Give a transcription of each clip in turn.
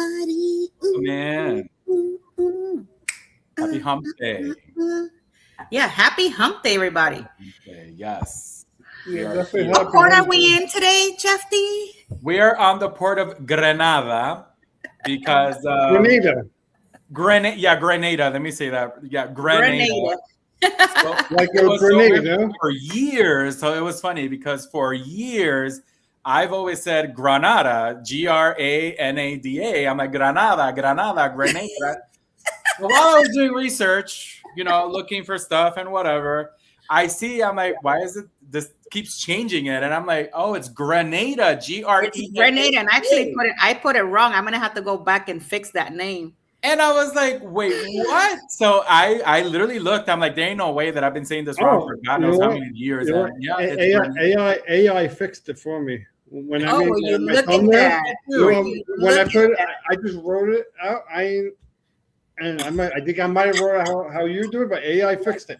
everybody. Oh, man. Happy Hump Day. Yeah, happy Hump Day, everybody. Hump Day, yes. What port are we in today, Jeff D? We are on the port of Grenada because Grenada. Grenada. Let me say that. Yeah, Grenada. So, like your Grenada. For years. So it was funny because for years I've always said Granada, Granada. I'm like Granada. So while I was doing research, looking for stuff and whatever, I'm like, why is it this keeps changing it? And I'm like, oh, it's Grenada, Grenada. Grenada, and actually I put it wrong. I'm gonna have to go back and fix that name. And I was like, wait, what? So I literally looked. I'm like, there ain't no way that I've been saying this wrong for God knows how many years. AI fixed it for me. When I just wrote it out. I think I might have wrote out how you do it, but AI fixed it.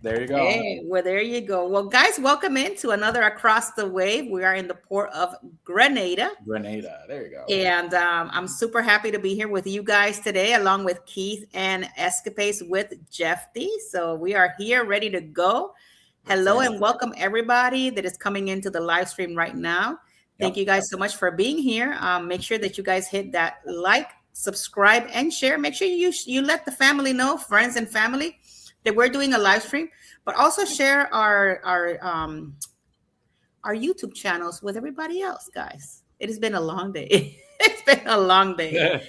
There you go. Hey, well, there you go. Well, guys, welcome into another Across the Wave. We are in the port of Grenada. Grenada. There you go. And I'm super happy to be here with you guys today, along with Keith and Escapades with Jeff D. So we are here ready to go. Hello and welcome everybody that is coming into the live stream right now. Thank you guys so much for being here. Make sure that you guys hit that like, subscribe, and share. Make sure you let the family know, friends and family, that we're doing a live stream, but also share our YouTube channels with everybody else, guys. It has been a long day. It's been a long day.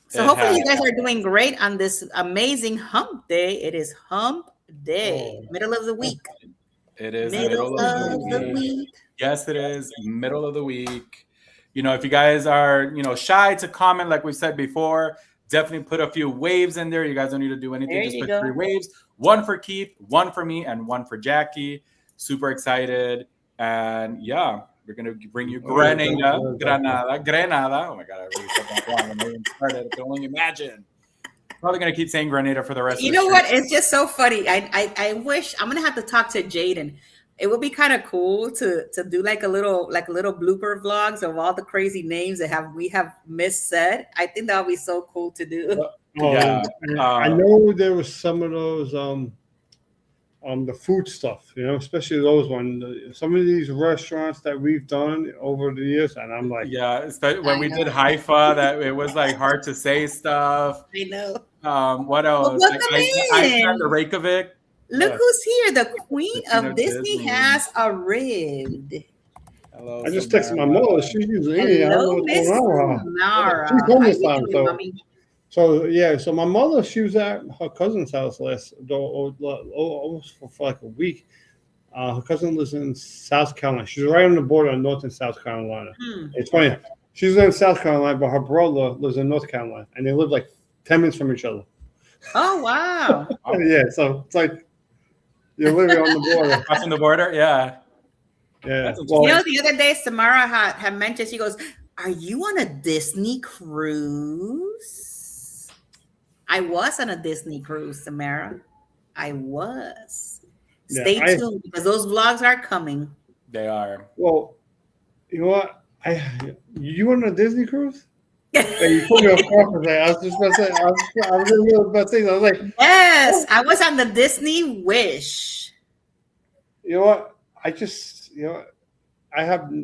So hopefully you guys are doing great on this amazing hump day. It is hump day, middle of the week. It is middle of the week. Yes, it is middle of the week. If you guys are, shy to comment, like we said before, definitely put a few waves in there. You guys don't need to do anything. Just put 3 waves. 1 for Keith, 1 for me, and 1 for Jackie. Super excited. And yeah, we're going to bring you Grenada. Oh my God, I really said that wrong. I even started. I can only imagine. Probably going to keep saying Grenada for the rest of the You know what? It's just so funny. I wish I'm going to have to talk to Jaden. It would be kind of cool to do like a little blooper vlogs of all the crazy names that we have missaid. I think that would be so cool to do. I know there was some of those the food stuff, especially those ones. Some of these restaurants that we've done over the years, and I'm like, when we did Haifa, that it was like hard to say stuff. I know. What else? Well, welcome in. The Reykjavik. Look who's here. The Queen of Disney has arrived. Hello, I just texted my mother. She's usually hello, Miss Nara. She's home this time. So my mother, she was at her cousin's house almost for like a week. Her cousin lives in South Carolina. She's right on the border of North and South Carolina. It's funny. She's in South Carolina, but her brother lives in North Carolina, and they live like 10 minutes from each other. Oh, wow. Yeah, so it's like you're living on the border. Crossing the border, yeah. Yeah. The other day, Samara had mentioned, she goes, are you on a Disney cruise? I was on a Disney cruise, Samara. I was. Stay tuned because those vlogs are coming. They are. Well, you know what? You on a Disney cruise? You put me on course. I was just about to say. I was like, yes, I was on the Disney Wish. You know what? I have no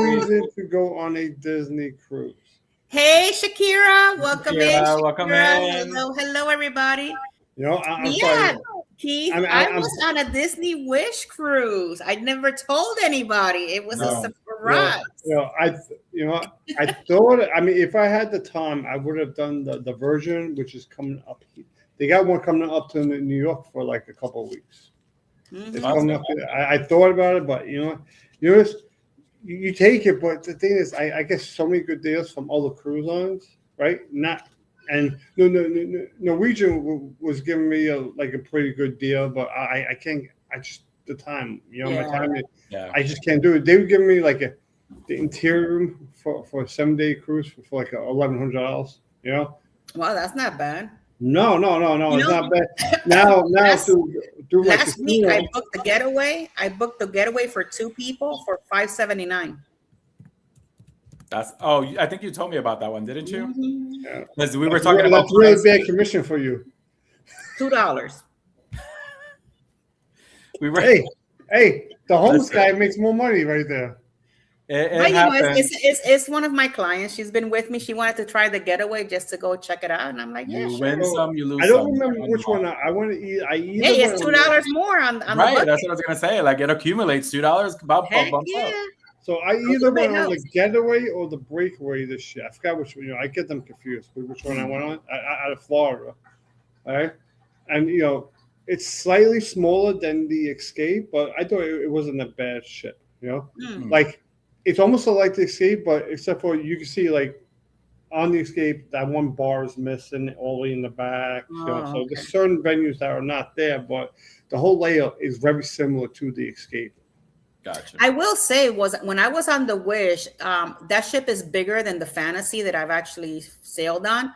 reason to go on a Disney cruise. Hey, Shakira, welcome in. Welcome in. Hello, everybody. I'm sorry. Keith, I was on a Disney Wish cruise. I never told anybody. It was a surprise. I thought. I mean, if I had the time, I would have done the version, which is coming up. They got one coming up to New York for like a couple of weeks. It's coming up. I thought about it, but you take it. But the thing is, I get so many good deals from all the cruise lines, right? Norwegian was giving me a pretty good deal, but I can't. I just the time, my time. I just can't do it. They were giving me like the interior room for a 7-day cruise for like $1,100. Wow, that's not bad. No, You it's know, not bad. Now through my last week casino. I booked the getaway. I booked the getaway for 2 people for $579. I think you told me about that one, didn't you? Mm-hmm. Because we were talking about that's really bad commission for you. $2. We were. Hey, the homeless guy makes more money right there. But you know, it's one of my clients. She's been with me. She wanted to try the getaway just to go check it out, and I'm like, yeah, you sure. win some, you lose. I don't some. remember which one I want to eat. Hey, it's $2 more on right. the bucket. That's what I was gonna say. Like it accumulates $2. Heck yeah. So I either went on the getaway or the breakaway this year. I forgot which one. I get them confused. Which one I went on? Out of Florida, all right? And it's slightly smaller than the Escape, but I thought it wasn't a bad ship. Like it's almost like the Escape, but except for you can see like on the Escape that one bar is missing all the way in the back. So there's certain venues that are not there, but the whole layout is very similar to the Escape. Gotcha. I will say when I was on the Wish, that ship is bigger than the Fantasy that I've actually sailed on,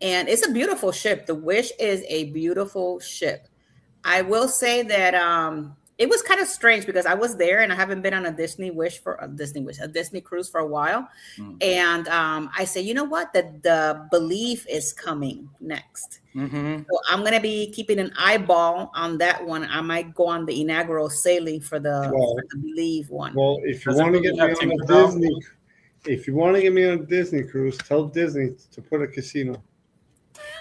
and it's a beautiful ship. The Wish is a beautiful ship. I will say that it was kind of strange because I was there and I haven't been on a Disney cruise for a while, and I said, you know what, the Believe is coming next. So I'm gonna be keeping an eyeball on that one. I might go on the inaugural sailing for the Believe one. Well, if you want to get me on a Disney cruise, tell Disney to put a casino.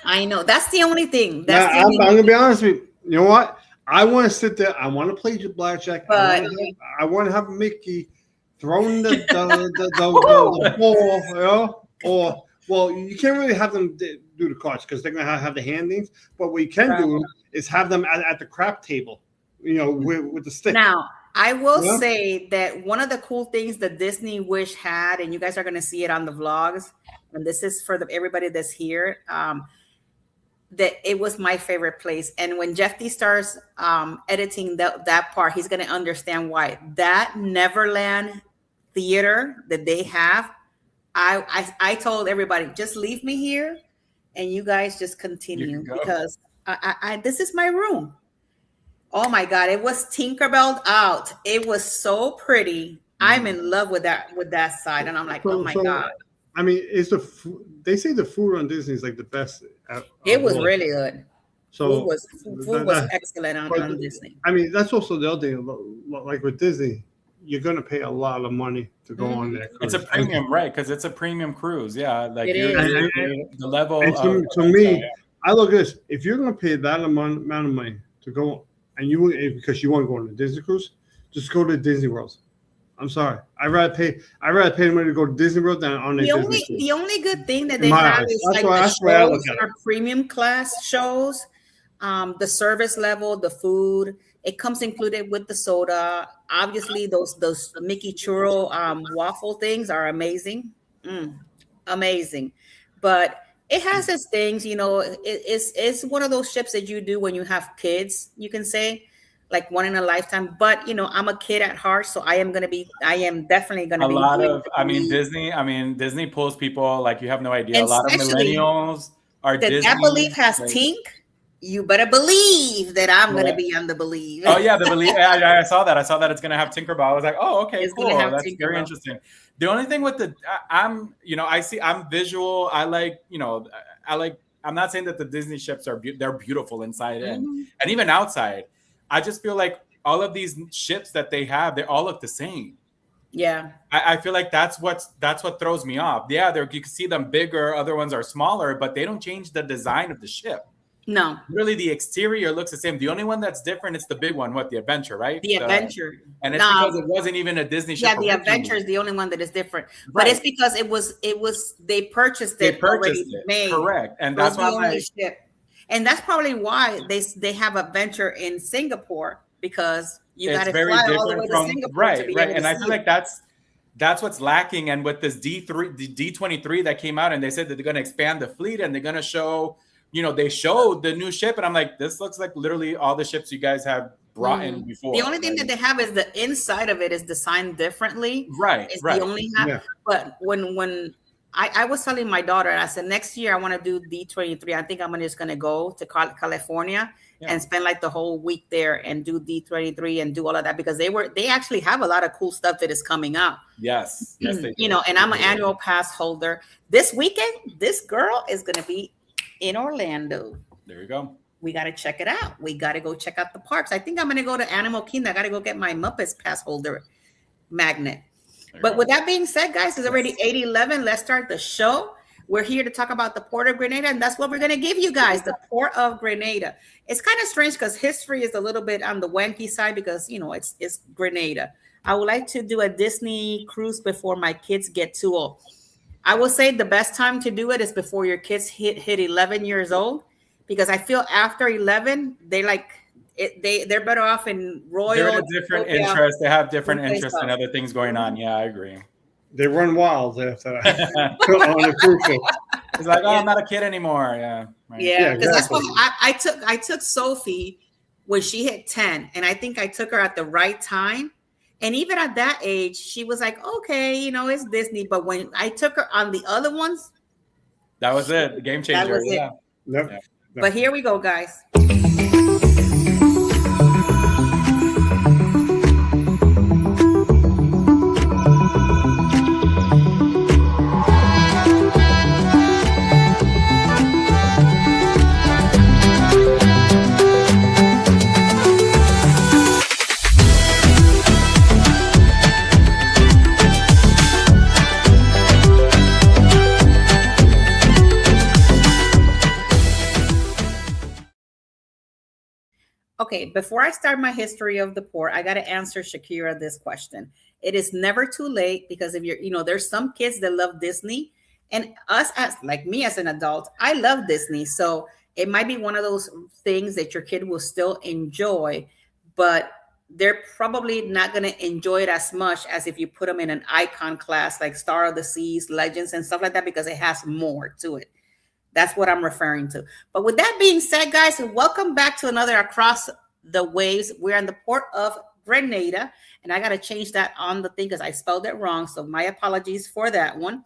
I know that's the only thing. I'm gonna be honest with you. You know what? I want to sit there. I want to play blackjack. But I want to have Mickey throwing the ball. Well, you can't really have them do the cards because they're gonna have the handings. But what you can do is have them at the crap table. With the stick. Now, I will say that one of the cool things that Disney Wish had, and you guys are gonna see it on the vlogs, and this is for everybody that's here. That it was my favorite place. And when Jeff D starts editing that part, he's going to understand why. That Neverland theater that they have, I told everybody, just leave me here and you guys just continue because this is my room. Oh my God, it was Tinkerbell out. It was so pretty. I'm in love with that side. And I'm like, oh my God. I mean, they say the food on Disney is like the best. It was really good. So food was excellent on Disney. I mean, that's also the other thing. Like with Disney, you're gonna pay a lot of money to go on that cruise. It's a premium, right? Because it's a premium cruise. Yeah, like the level. And to me, I look at this. If you're gonna pay that amount of money to go, and because you want to go on a Disney cruise, just go to Disney World. I'm sorry. I'd rather pay money to go to Disney World than on a Disney cruise. The only good thing that they have is like the shows are premium class shows, the service level, the food. It comes included with the soda. Obviously, those Mickey churro waffle things are amazing, amazing. But it has its things, it's one of those ships that you do when you have kids. You can say. Like one in a lifetime, but I'm a kid at heart, so I am definitely gonna be. Disney pulls people like you have no idea. And a lot of millennials are Disney. That Believe has Tink. You better believe that I'm gonna be on the Believe. Oh yeah, the Believe. I saw that. I saw that it's gonna have Tinkerbell. I was like, oh okay, cool. That's Tinkerbell. Very interesting. The only thing with I'm visual. I like. I'm not saying that the Disney ships they're beautiful inside in and even outside. I just feel like all of these ships that they have, they all look the same. Yeah. I feel like that's what throws me off. Yeah, you can see them bigger, other ones are smaller, but they don't change the design of the ship. No. Really, the exterior looks the same. The only one that's different is the big one, the Adventure, right? The Adventure. And it's because it wasn't even a Disney ship. Yeah, the Adventure is the only one that is different. Right. But it's because they purchased it already made. Correct. And that's why ship. And that's probably why they have Adventure in Singapore, because you got to fly all the way to Singapore to be able to and I feel like that's what's lacking. And with this D23 that came out, and they said that they're going to expand the fleet and they're going to show, they showed the new ship, and I'm like, this looks like literally all the ships you guys have brought in before. The only thing that they have is the inside of it is designed differently. Right. It's the only half. Yeah. But when I was telling my daughter, I said, next year I want to do D23. I think I'm just going to go to California and spend like the whole week there and do D23 and do all of that, because they actually have a lot of cool stuff that is coming out. Yes. Yes, they do. You know, and I'm an annual pass holder. This weekend, this girl is going to be in Orlando. There you go. We got to check it out. We got to go check out the parks. I think I'm going to go to Animal Kingdom. I got to go get my Muppets pass holder magnet. But with that being said, guys, it's already 8:11. Let's start the show. We're here to talk about the Port of Grenada, and that's what we're going to give you guys, the Port of Grenada. It's kind of strange because history is a little bit on the wanky side because, you know, it's Grenada. I would like to do a Disney cruise before my kids get too old. I will say the best time to do it is before your kids hit 11 years old, because I feel after 11, they're better off in Royal. They're in a different interest. They have different interests and other things going on. Yeah, I agree. They run wild after that. On a cruise ship. It's like, oh, I'm not a kid anymore. Yeah. Right. Yeah, because exactly. That's what I took Sophie when she hit 10, and I think I took her at the right time. And even at that age, she was like, okay, you know, it's Disney. But when I took her on the other ones, that was it. The game changer. Yeah. Yep. But here we go, guys. Okay, before I start my history of the port, I got to answer Shakira this question. It is never too late, because if there's some kids that love Disney, and us like me as an adult, I love Disney. So it might be one of those things that your kid will still enjoy, but they're probably not going to enjoy it as much as if you put them in an icon class like Star of the Seas, Legends, and stuff like that, because it has more to it. That's what I'm referring to. But with that being said, guys, welcome back to another Across the Waves. We're in the Port of Grenada, and I got to change that on the thing because I spelled it wrong. So my apologies for that one.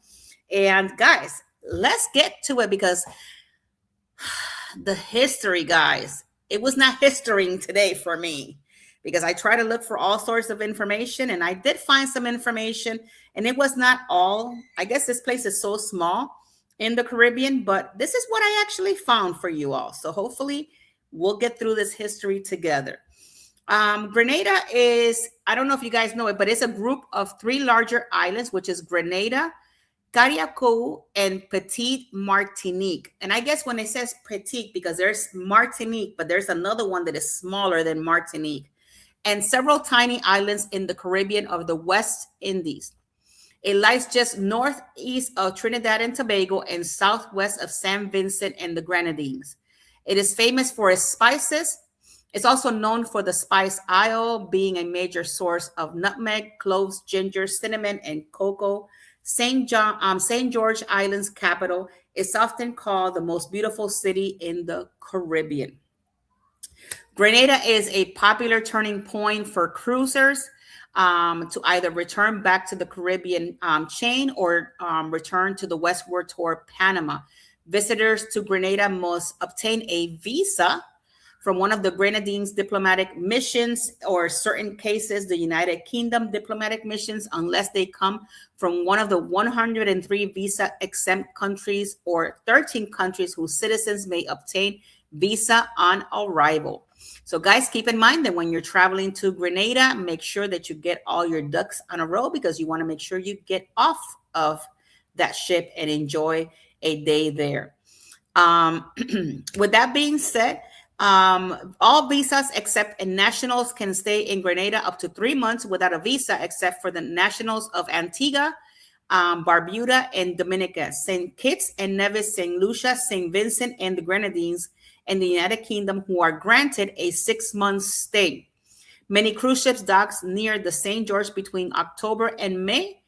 And guys, let's get to it, because the history, guys, it was not historying today for me, because I try to look for all sorts of information, and I did find some information, and it was not all. I guess this place is so small in the Caribbean, but this is what I actually found for you all. So hopefully we'll get through this history together. Grenada is, I don't know if you guys know it, but it's a group of 3 larger islands, which is Grenada, Carriacou, and Petite Martinique. And I guess when it says Petite, because there's Martinique, but there's another one that is smaller than Martinique, and several tiny islands in the Caribbean of the West Indies. It lies just northeast of Trinidad and Tobago and southwest of San Vincent and the Grenadines. It is famous for its spices. It's also known for the Spice Isle, being a major source of nutmeg, cloves, ginger, cinnamon, and cocoa. St. George Island's capital is often called the most beautiful city in the Caribbean. Grenada is a popular turning point for cruisers to either return back to the Caribbean chain or return to the westward toward Panama. Visitors to Grenada must obtain a visa from one of the Grenadines diplomatic missions, or certain cases, the United Kingdom diplomatic missions, unless they come from one of the 103 visa exempt countries or 13 countries whose citizens may obtain visa on arrival. So guys, keep in mind that when you're traveling to Grenada, make sure that you get all your ducks on a row, because you want to make sure you get off of that ship and enjoy a day there. With that being said, all visas except nationals can stay in Grenada up to 3 months without a visa, except for the nationals of Antigua, Barbuda, and Dominica, St. Kitts and Nevis, St. Lucia, St. Vincent, and the Grenadines, and the United Kingdom, who are granted a 6-month stay. Many cruise ships dock near the St. George between October and May.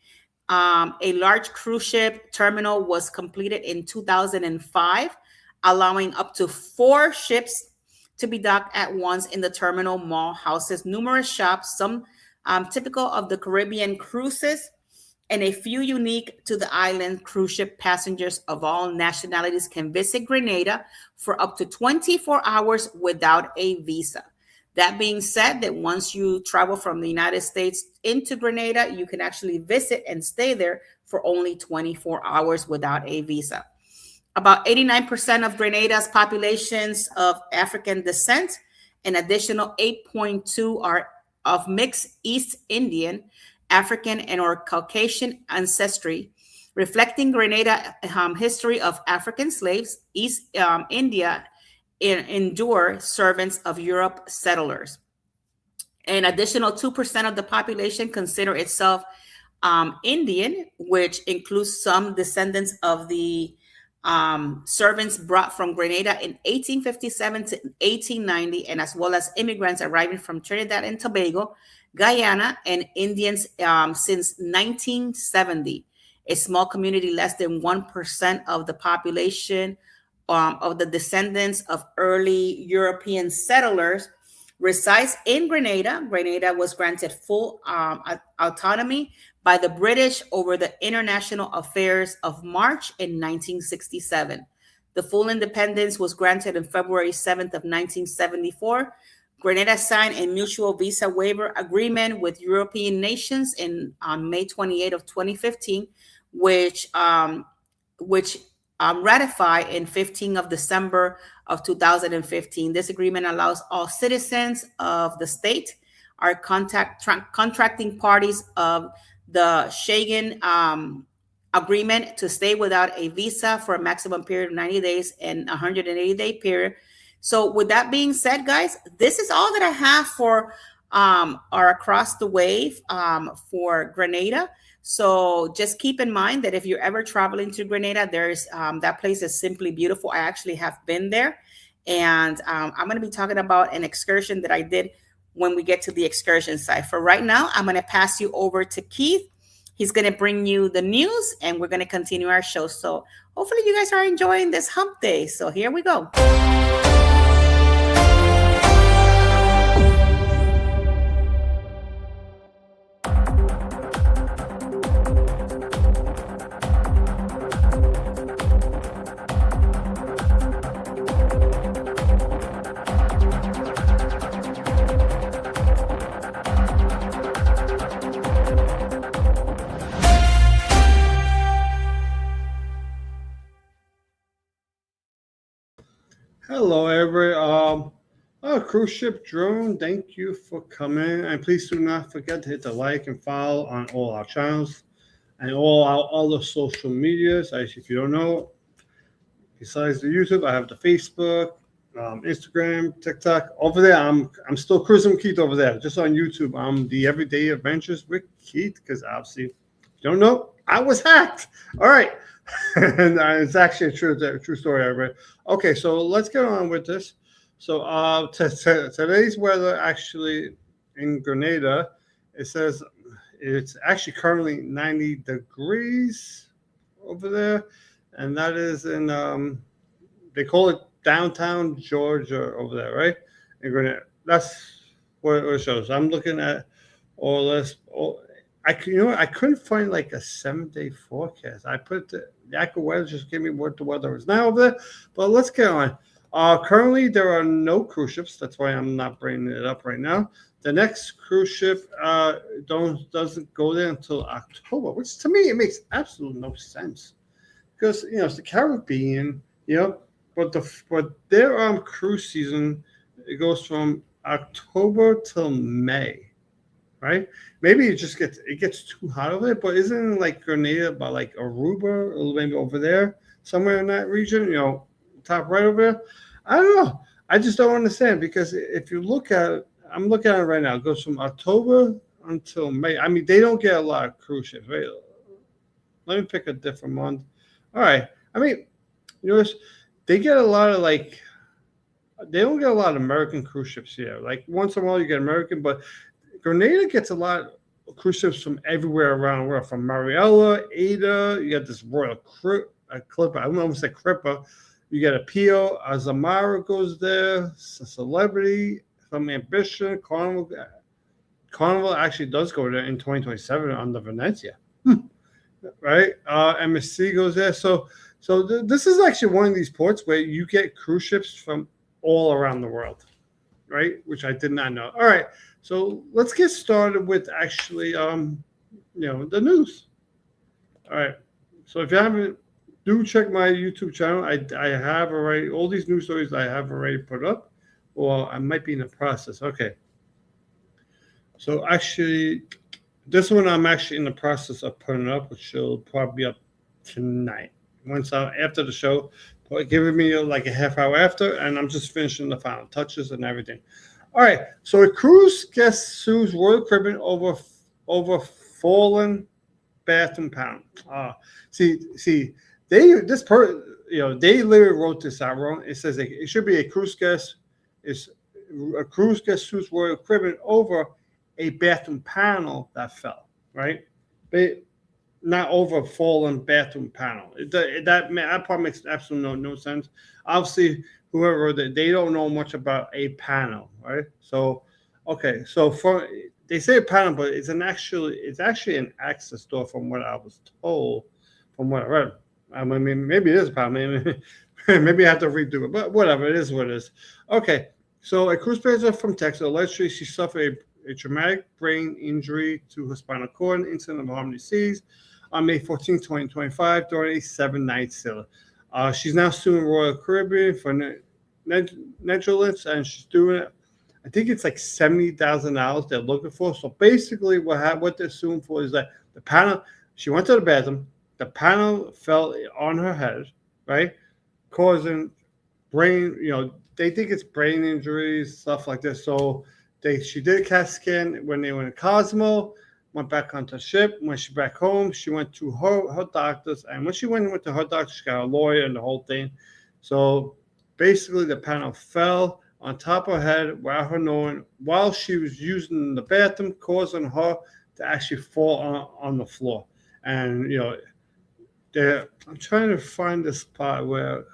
A large cruise ship terminal was completed in 2005, allowing up to 4 ships to be docked at once in the terminal. Mall houses numerous shops, some typical of the Caribbean cruises, and a few unique to the island cruise ship passengers of all nationalities can visit Grenada for up to 24 hours without a visa. That being said, that once you travel from the United States into Grenada, you can actually visit and stay there for only 24 hours without a visa. About 89% of Grenada's populations of African descent. An additional 8.2 are of mixed East Indian, African, and or Caucasian ancestry, reflecting Grenada history of African slaves, East India endure servants of Europe settlers. An additional 2% of the population consider itself Indian, which includes some descendants of the servants brought from Grenada in 1857 to 1890, and as well as immigrants arriving from Trinidad and Tobago, Guyana, and Indians since 1970. A small community, less than 1% of the population of the descendants of early European settlers resides in Grenada. Grenada was granted full autonomy by the British over the international affairs of March in 1967. The full independence was granted on February 7th of 1974. Grenada signed a mutual visa waiver agreement with European nations on May 28 of 2015, which ratified in 15 of December of 2015. This agreement allows all citizens of the state, our contracting parties of the Schengen agreement, to stay without a visa for a maximum period of 90 days and 180-day period. So with that being said, guys, this is all that I have for our Across the Wave for Grenada. So just keep in mind that if you're ever traveling to Grenada, there's that place is simply beautiful. I actually have been there, and I'm going to be talking about an excursion that I did when we get to the excursion site. For right now, I'm going to pass you over to Keith. He's going to bring you the news, and we're going to continue our show. So hopefully you guys are enjoying this hump day. So here we go. Hello, everybody. Cruise Ship Drone, thank you for coming. And please do not forget to hit the like and follow on all our channels and all our other social medias. If you don't know, besides the YouTube, I have the Facebook, Instagram, TikTok. Over there, I'm still Cruising with Keith over there. Just on YouTube, I'm the Everyday Adventures with Keith, because obviously, if you don't know, I was hacked. All right. And it's actually a true story I read. Okay, so let's get on with this. So today's weather actually in Grenada, it says it's actually currently 90 degrees over there, and that is in they call it downtown Georgia over there, right? In Grenada. That's what it shows. I'm looking at all this. I couldn't find like a 7-day forecast. I put the AccuWeather just gave me what the weather is now over there. But let's get on. Currently, there are no cruise ships. That's why I'm not bringing it up right now. The next cruise ship doesn't go there until October, which to me it makes absolutely no sense, because it's the Caribbean, but their cruise season, it goes from October till May. Right? Maybe it gets too hot over there, but isn't it like Grenada by like Aruba or maybe over there, somewhere in that region, top right over there? I don't know. I just don't understand, because if you look at it, I'm looking at it right now, it goes from October until May. I mean, they don't get a lot of cruise ships, right? Let me pick a different month. All right. I mean, they get a lot of they don't get a lot of American cruise ships here. Like once in a while you get American, but Grenada gets a lot of cruise ships from everywhere around the world, from Mariella, Ada. You got this Royal Clipper. I don't know if it's a Cripper. You got a Pio, Azamara goes there, Celebrity, some Ambition, Carnival. Carnival actually does go there in 2027 on the Venezia. right? MSC goes there. So this is actually one of these ports where you get cruise ships from all around the world, right? Which I did not know. All right, so let's get started with actually, the news. All right, so if you haven't, do check my YouTube channel. I have already all these news stories I have already put up, or I might be in the process. Okay, so actually, this one I'm actually in the process of putting up, which will probably be up tonight. Once after the show, giving me like a half hour after, and I'm just finishing the final touches and everything. All right, so a cruise guest sues Royal Caribbean over fallen bathroom panel. See, they literally wrote this out wrong. It says it should be a cruise guest sues Royal Caribbean over a bathroom panel that fell, right? But not over a fallen bathroom panel. That part makes absolutely no sense. Obviously, whoever they don't know much about a panel, right? So, okay, so they say a panel, but it's actually an access door from what I was told, from what I read. I mean, maybe it is a panel. Maybe I have to redo it, but whatever. It is what it is. Okay, so a cruise passenger from Texas allegedly she suffered a traumatic brain injury to her spinal cord incident of Harmony Seas on May 14, 2025, during a 7-night sail. She's now suing Royal Caribbean for negligence, and she's doing it. I think it's like $70,000 they're looking for. So basically, what they're suing for is that the panel. She went to the bathroom. The panel fell on her head, right, causing brain. They think it's brain injuries, stuff like this. So she did a CAT scan when they went to Cosmo. Went back onto the ship. When she back home, she went to her doctors, and when she went to her doctor, she got a lawyer and the whole thing. So basically, the panel fell on top of her head without her knowing while she was using the bathroom, causing her to actually fall on the floor. And I'm trying to find the spot where.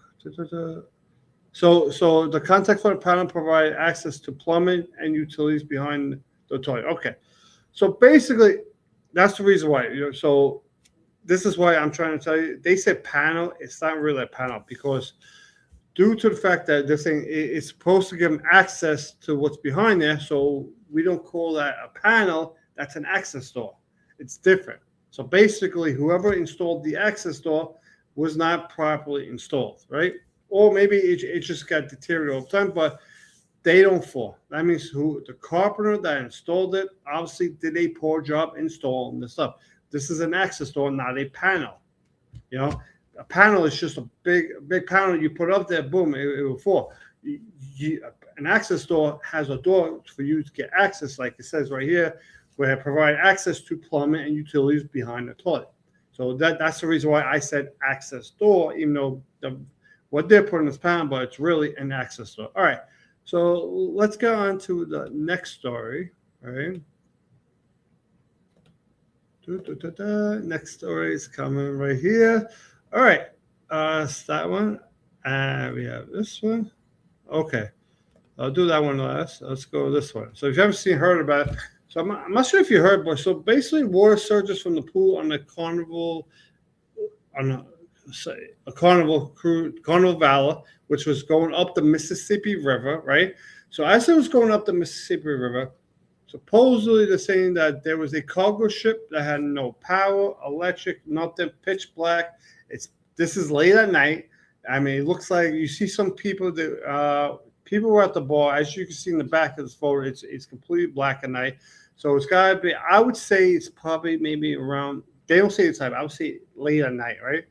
So the contact for the panel provided access to plumbing and utilities behind the toilet. Okay. So basically, that's the reason why. So this is why I'm trying to tell you. They say panel. It's not really a panel because due to the fact that they're saying it's supposed to give them access to what's behind there. So we don't call that a panel. That's an access door. It's different. So basically, whoever installed the access door was not properly installed, right? Or maybe it just got deteriorated over time, but they don't fall. That means the carpenter that installed it obviously did a poor job installing the stuff. This is an access door, not a panel. A panel is just a big panel you put up there, boom, it will fall. An access door has a door for you to get access, like it says right here, where it provide access to plumbing and utilities behind the toilet. So that's the reason why I said access door, even though what they're putting is panel, but it's really an access door. All right. So let's go on to the next story. All right. Next story is coming right here. All right. It's that one. And we have this one. Okay. I'll do that one last. Let's go with this one. So if you haven't heard about it, so I'm not sure if you heard, but so basically water surges from the pool on the Carnival, a Carnival cruise, Carnival Valor, which was going up the Mississippi River, right? So as it was going up the Mississippi River, supposedly they're saying that there was a cargo ship that had no power, electric, nothing, pitch black. This is late at night. I mean, it looks like you see some people that people were at the bar. As you can see in the back of this photo, it's completely black at night. So it's got to be. I would say it's probably maybe around. They don't say the time. I would say late at night, right?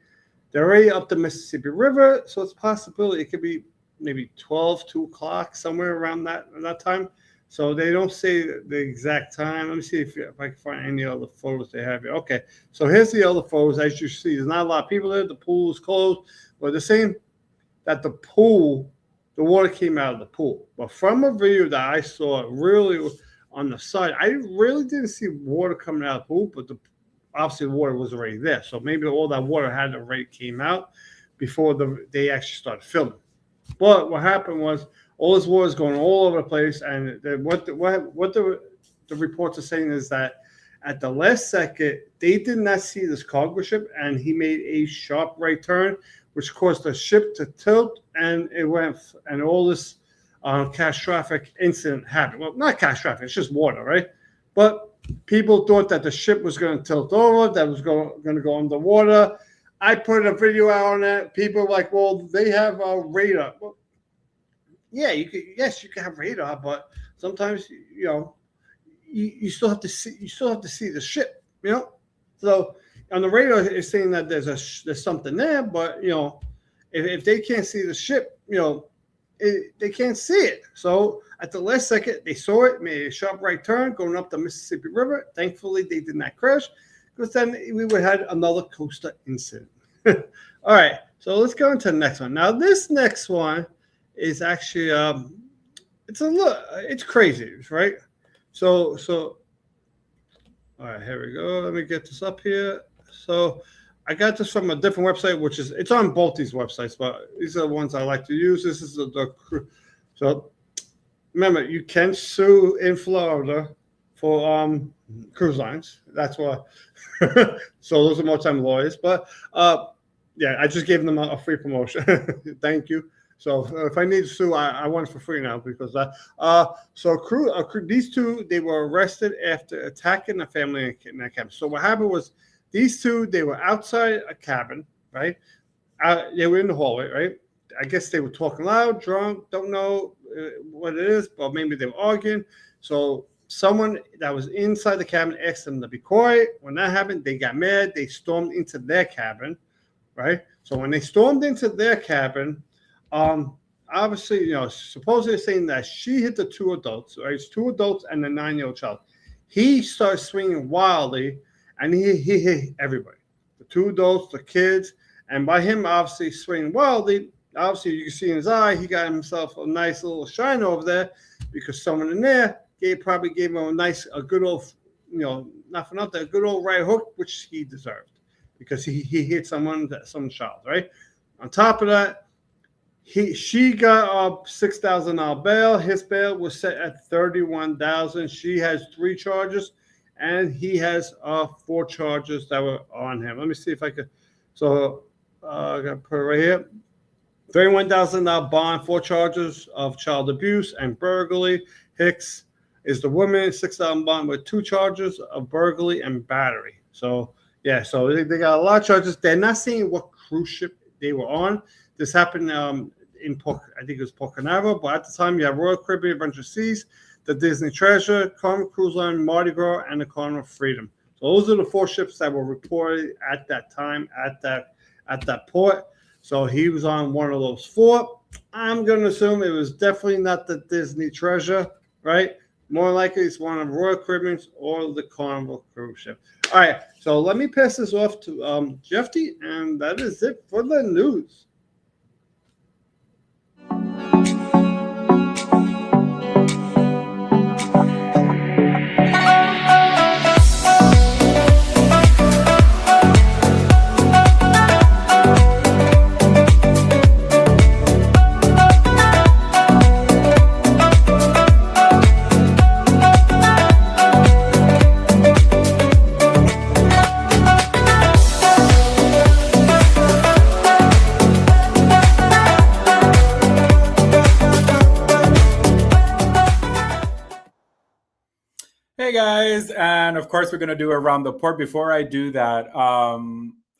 They're already up the Mississippi River, so it's a possibility it could be maybe 2 o'clock, somewhere around that time. So they don't say the exact time. Let me see if I can find any other photos they have here. Okay, so here's the other photos. As you see, there's not a lot of people there. The pool is closed. But they're saying that the water came out of the pool. But from a video that I saw really on the side, I really didn't see water coming out of the pool, but obviously the water was already there. So maybe all that water had already came out before they actually started filming. But what happened was all this water is going all over the place, and what the reports are saying is that At the last second, they did not see this cargo ship, and he made a sharp right turn, which caused the ship to tilt, and it went, and all this catastrophic incident happened. Well, not catastrophic; it's just water, right? But people thought that the ship was going to tilt over, that was going to go underwater. I put a video out on that. People were like, well, they have a radar. Well, yeah, you can have radar, but sometimes you still have to see the ship, So on the radar, it's saying that there's something there, but if they can't see the ship, they can't see it. So at the last second, they saw it, made a sharp right turn going up the Mississippi River. Thankfully, they did not crash, because then we would have had another coaster incident. All right, so let's go into the next one. Now, this next one is actually it's crazy, right? So all right, here we go. Let me get this up here. So I got this from a different website, which it's on both these websites, but these are the ones I like to use. This is so remember, you can sue in Florida for cruise lines. That's why. So those are more time lawyers, but yeah, I just gave them a free promotion. Thank you. So if I need to sue, I want it for free now, because these two, they were arrested after attacking a family in that cabin. So what happened was, these two, they were outside a cabin, right? They were in the hallway, right? I guess they were talking loud, drunk, don't know what it is, but maybe they were arguing. So someone that was inside the cabin asked them to be quiet. When that happened, they got mad. They stormed into their cabin, right? So when they stormed into their cabin, obviously, supposedly saying that she hit the two adults, right? It's two adults and a 9-year-old child. He starts swinging wildly, and he hit everybody. The two adults, the kids, and by him obviously swinging wildly, obviously you can see in his eye, he got himself a nice little shine over there, because someone in there probably gave him a good old, not for nothing, a good old right hook, which he deserved, because he hit some child, right? On top of that, she got a $6,000 bail. His bail was set at $31,000. She has 3 charges, and he has 4 charges that were on him. Let me see if I could. So I got to put it right here. $31,000 bond, 4 charges of child abuse and burglary. Hicks is the woman, $6,000 bond with 2 charges of burglary and battery. So yeah, so they got a lot of charges. They're not saying what cruise ship they were on. This happened in Port, I think it was Port Canaveral, but at the time you have Royal Caribbean, Adventure Seas, the Disney Treasure, Carnival Cruise Line, Mardi Gras, and the Carnival Freedom. So those are the 4 ships that were reported at that time at that port. So he was on one of those 4. I'm going to assume it was definitely not the Disney Treasure, right? More likely it's one of Royal Caribbean's or the Carnival cruise ship. All right, so let me pass this off to Jeffy, and that is it for the news. Hey guys, and of course we're going to do around the port. Before I do that,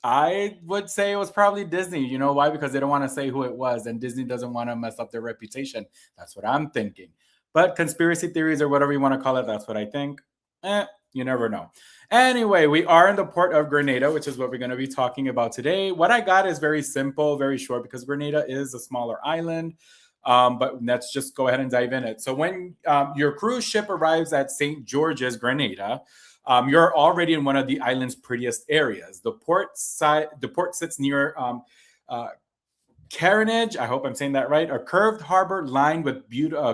I would say it was probably Disney. You know why? Because they don't want to say who it was, and Disney doesn't want to mess up their reputation. That's what I'm thinking. But conspiracy theories or whatever you want to call it, that's what I think. You never know. Anyway, we are in the port of Grenada, which is what we're going to be talking about today. What I got is very simple, very short, because Grenada is a smaller island. But let's just go ahead and dive in it. So when your cruise ship arrives at St. George's, Grenada, you're already in one of the island's prettiest areas. The port sits near Carnage, I hope I'm saying that right, a curved harbor lined with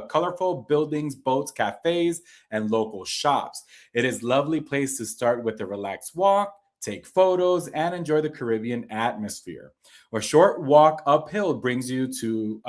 colorful buildings, boats, cafes, and local shops. It is a lovely place to start with a relaxed walk, take photos, and enjoy the Caribbean atmosphere. A short walk uphill brings you to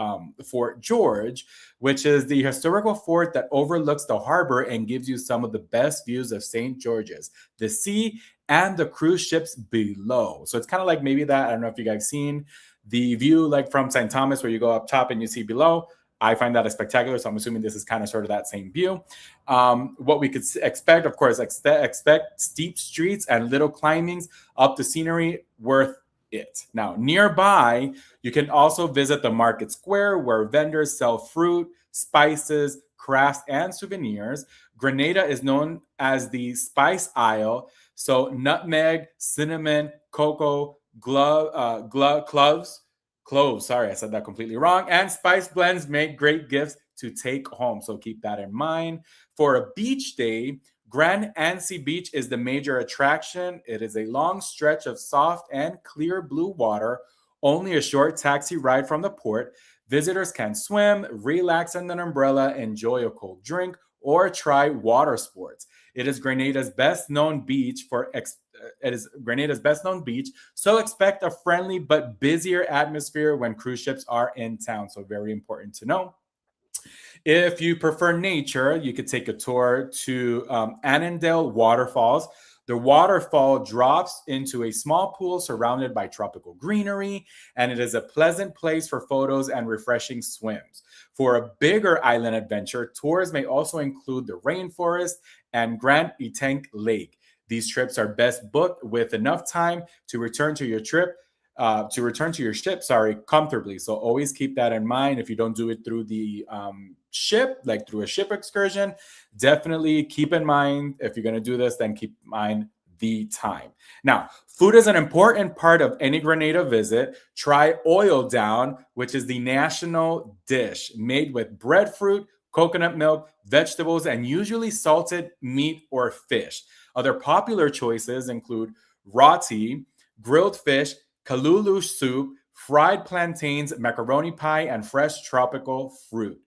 Fort George, which is the historical fort that overlooks the harbor and gives you some of the best views of St. George's, the sea, and the cruise ships below. So it's kind of like maybe that, I don't know if you guys seen the view like from St. Thomas where you go up top and you see below. I find that as spectacular, so I'm assuming this is kind of sort of that same view. What we could expect, of course, expect steep streets and little climbings up the scenery, worth it. Now, nearby, you can also visit the market square where vendors sell fruit, spices, crafts, and souvenirs. Grenada is known as the Spice Isle, so nutmeg, cinnamon, cocoa, cloves, sorry, I said that completely wrong, and spice blends make great gifts to take home, so keep that in mind. For a beach day, Grand Anse Beach is the major attraction. It is a long stretch of soft and clear blue water, only a short taxi ride from the port. Visitors can swim, relax under an umbrella, enjoy a cold drink, or try water sports. It is Grenada's best-known beach so expect a friendly but busier atmosphere when cruise ships are in town. So very important to know. If you prefer nature, you could take a tour to Annandale Waterfalls. The waterfall drops into a small pool surrounded by tropical greenery, and it is a pleasant place for photos and refreshing swims. For a bigger island adventure, tours may also include the rainforest and Grand Etank Lake. These trips are best booked with enough time to return to your ship, comfortably. So always keep that in mind. If you don't do it through the ship, like through a ship excursion, definitely keep in mind, if you're going to do this, then keep in mind the time. Now, food is an important part of any Grenada visit. Try oil down, which is the national dish made with breadfruit, coconut milk, vegetables, and usually salted meat or fish. Other popular choices include roti, grilled fish, kalulu soup, fried plantains, macaroni pie, and fresh tropical fruit.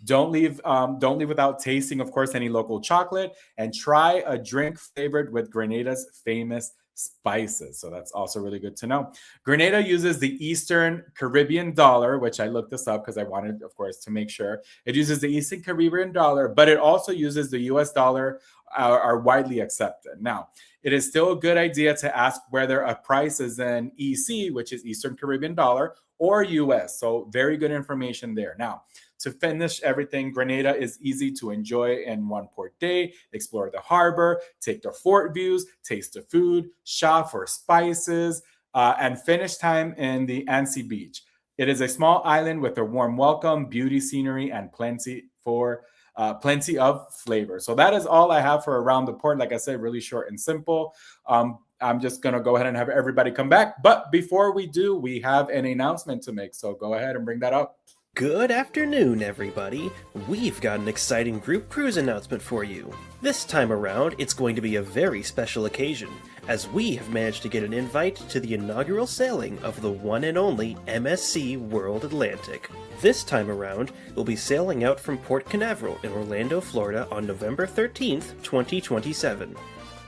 Don't leave without tasting, of course, any local chocolate, and try a drink flavored with Grenada's famous spices. So that's also really good to know. Grenada uses the Eastern Caribbean dollar, which I looked this up because I wanted, of course, to make sure. It uses the Eastern Caribbean dollar, but it also uses the US dollar, are widely accepted. Now, it is still a good idea to ask whether a price is in EC, which is Eastern Caribbean dollar, or US. So very good information there. Now, to finish everything, Grenada is easy to enjoy in one port day. Explore the harbor, take the fort views, taste the food, shop for spices, and finish time in the Anse Beach. It is a small island with a warm welcome, beauty scenery, and plenty of flavor. So that is all I have for Around the Port. Like I said, really short and simple. I'm just going to go ahead and have everybody come back. But before we do, we have an announcement to make. So go ahead and bring that up. Good afternoon, everybody. We've got an exciting group cruise announcement for you. This time around, it's going to be a very special occasion, as we have managed to get an invite to the inaugural sailing of the one and only MSC World Atlantic. This time around, we'll be sailing out from Port Canaveral in Orlando, Florida on November 13th, 2027.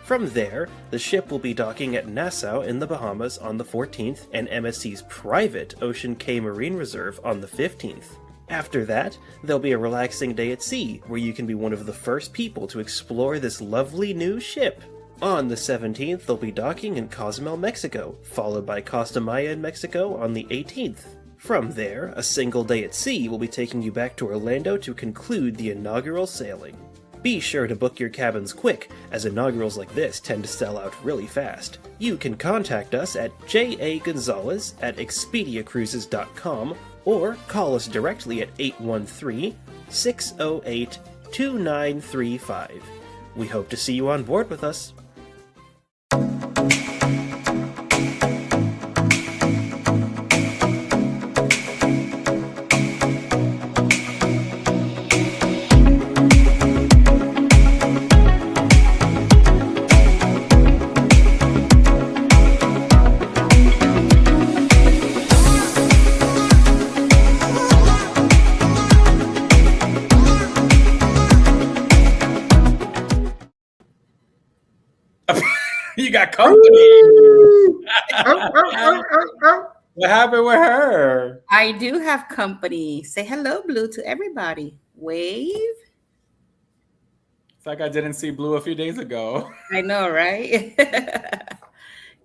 From there, the ship will be docking at Nassau in the Bahamas on the 14th and MSC's private Ocean Cay Marine Reserve on the 15th. After that, there'll be a relaxing day at sea where you can be one of the first people to explore this lovely new ship. On the 17th, they'll be docking in Cozumel, Mexico, followed by Costa Maya in Mexico on the 18th. From there, a single day at sea will be taking you back to Orlando to conclude the inaugural sailing. Be sure to book your cabins quick, as inaugurals like this tend to sell out really fast. You can contact us at jagonzalez@expediacruises.com or call us directly at 813-608-2935. We hope to see you on board with us. got company. What happened with her? I do have company. Say hello, Blue, to everybody. Wave. It's like I didn't see Blue a few days ago. I know, right?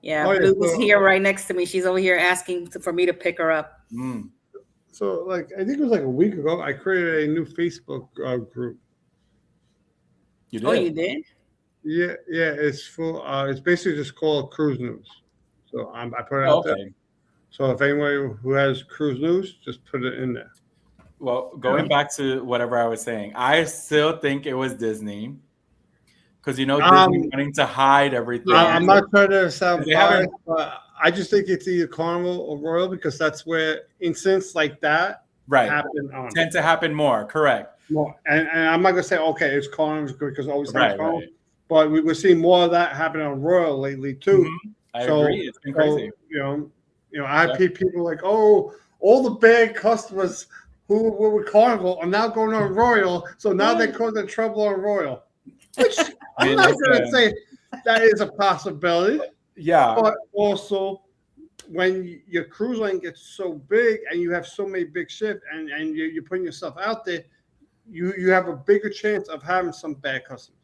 Yeah, Oh, yeah, Blue was so- here right next to me. She's over here asking for me to pick her up. Mm. So, like, I think it was like a week ago, I created a new Facebook group. You did? Oh, you did? Yeah, it's full. It's basically just called Cruise News. So I put it out there. So if anyone who has cruise news, just put it in there. Well, going back to whatever I was saying, I still think it was Disney. Because, Disney wanting to hide everything. I'm not trying to sound They biased, but I just think it's either Carnival or Royal because that's where incidents like that happen on. Tend to happen more, correct. More. And I'm not going to say, okay, it's Carnival because always Carnival. Right. But we're seeing more of that happen on Royal lately, too. Mm-hmm. I agree. It's been crazy. I have people like, oh, all the bad customers who were with Carnival are now going on Royal. So now they're causing trouble on Royal. Which I'm not going to say that is a possibility. Yeah. But also, when your cruise line gets so big and you have so many big ships and you're putting yourself out there, you have a bigger chance of having some bad customers.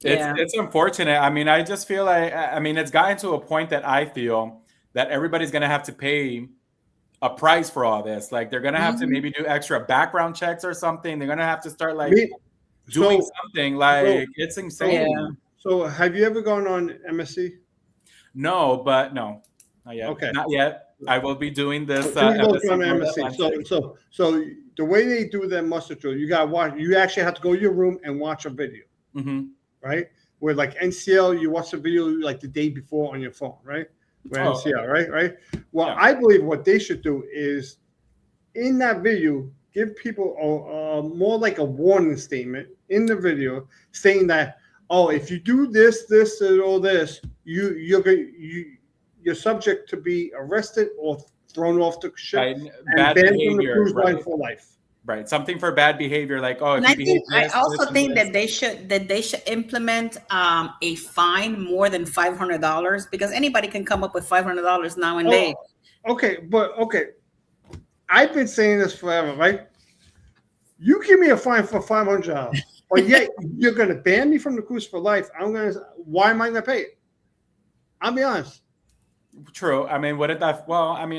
It's unfortunate. I mean, I just feel like, it's gotten to a point that I feel that everybody's going to have to pay a price for all this. Like, they're going to have to maybe do extra background checks or something. They're going to have to start doing something. Like, it's insane. Yeah. So have you ever gone on MSC? No, not yet. Okay. Not yet. I will be doing this. On MSC. So the way they do their muster drill, you got to watch. You actually have to go to your room and watch a video. Mm-hmm. Right? Where like NCL, you watch the video like the day before on your phone, right? Where NCL, right? Well, yeah. I believe what they should do is in that video, give people more like a warning statement in the video saying that, if you do this, and all this, you're subject to be arrested or thrown off the ship and banned from the cruise line for life. Right, something for bad behavior, like I also think that they should implement a fine more than $500 because anybody can come up with $500 nowadays. Okay, I've been saying this forever, right? You give me a fine for $500, but yet you're going to ban me from the cruise for life. Why am I going to pay it? I'll be honest. True. I mean,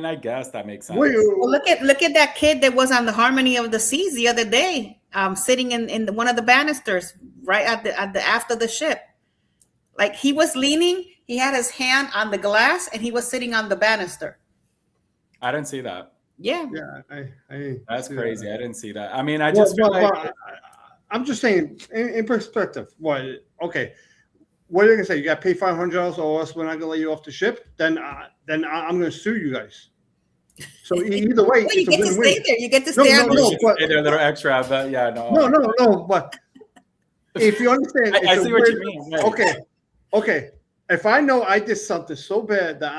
I guess that makes sense. Well, look at that kid that was on the Harmony of the Seas the other day, sitting in one of the banisters right at the aft of the ship. Like he was leaning, he had his hand on the glass, and he was sitting on the banister. I didn't see that. Yeah. That's crazy. I didn't see that. I mean, I'm just saying in perspective. Okay. What are you gonna say? You got to pay $500, or else we're not gonna let you off the ship. Then I'm gonna sue you guys. So either way, you get to stay there. You get to stay on the ship. Stay there a little extra, but yeah, no. No. But if you understand, I see what you mean. Right. Okay. If I know I did something so bad that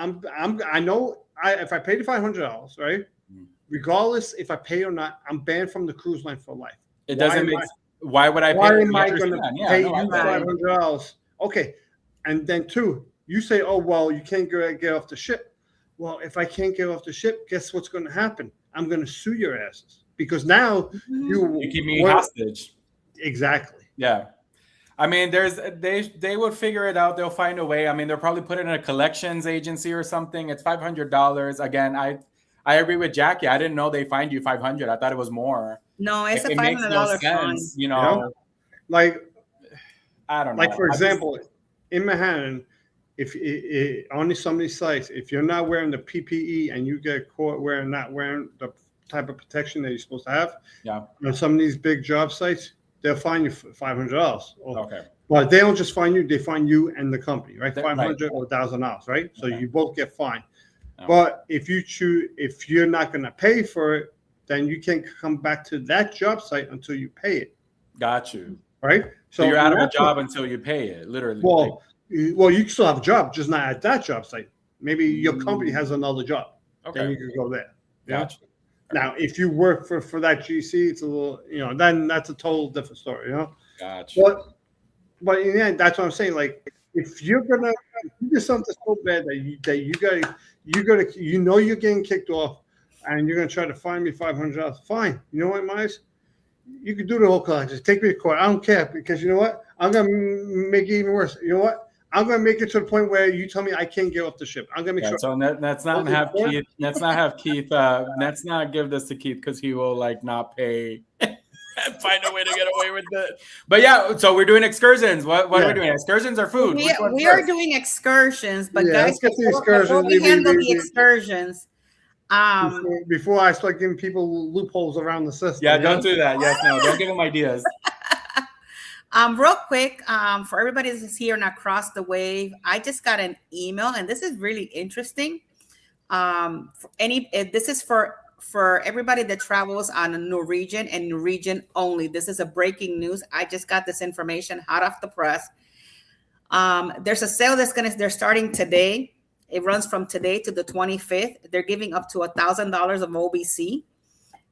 if I paid the $500, right? Regardless if I pay or not, I'm banned from the cruise line for life. It doesn't make. Why would I pay? Why am I going to pay you $500? Okay, and then two, you say, you can't get off the ship. Well, if I can't get off the ship, guess what's going to happen? I'm going to sue your asses because now you keep me hostage. Exactly. Yeah, I mean, they would figure it out. They'll find a way. I mean, they'll probably put it in a collections agency or something. It's $500. Again, I agree with Jackie. I didn't know they fined you $500. I thought it was more. No, it's a $500 fine. You know, like. I don't know. Like, for example, in Manhattan, if on some of these sites, if you're not wearing the PPE and you get caught not wearing the type of protection that you're supposed to have, on some of these big job sites, they'll fine you $500. Okay. But they don't just fine you; they fine you and the company, right? $500 or $1,000, right? So you both get fined. Oh. But if you're not going to pay for it, then you can't come back to that job site until you pay it. Got you. Right. So you're out of a job until you pay it, literally. Well, you still have a job, just not at that job site. Maybe your company has another job. Okay. Then you can go there. Gotcha. Now, if you work for that GC, it's a little, then that's a total different story, Gotcha. But in the end, that's what I'm saying. Like, if you're gonna you do something so bad that you know you're getting kicked off, and you're gonna try to fine me $500. Fine. You know what, Miles? You can do the whole class. Just take me to court. I don't care, because you know what? I'm gonna make it even worse. You know what? I'm gonna make it to the point where you tell me I can't get off the ship. I'm gonna make sure. So let's not have Keith. Let's not have Keith. Let's not give this to Keith, because he will like not pay and find a way to get away with it. But yeah, so we're doing excursions. What are we doing? Excursions or food? We are doing excursions, but guys, let's get the excursions. Before we handle the excursions. Before I start giving people loopholes around the system. Yeah, don't do that. Yes, no, don't give them ideas. Real quick, for everybody that's here and across the wave, I just got an email, and this is really interesting. This is for everybody that travels on Norwegian and Norwegian only. This is a breaking news. I just got this information hot off the press. There's a sale they're starting today. It runs from today to the 25th. They're giving up to $1,000 of OBC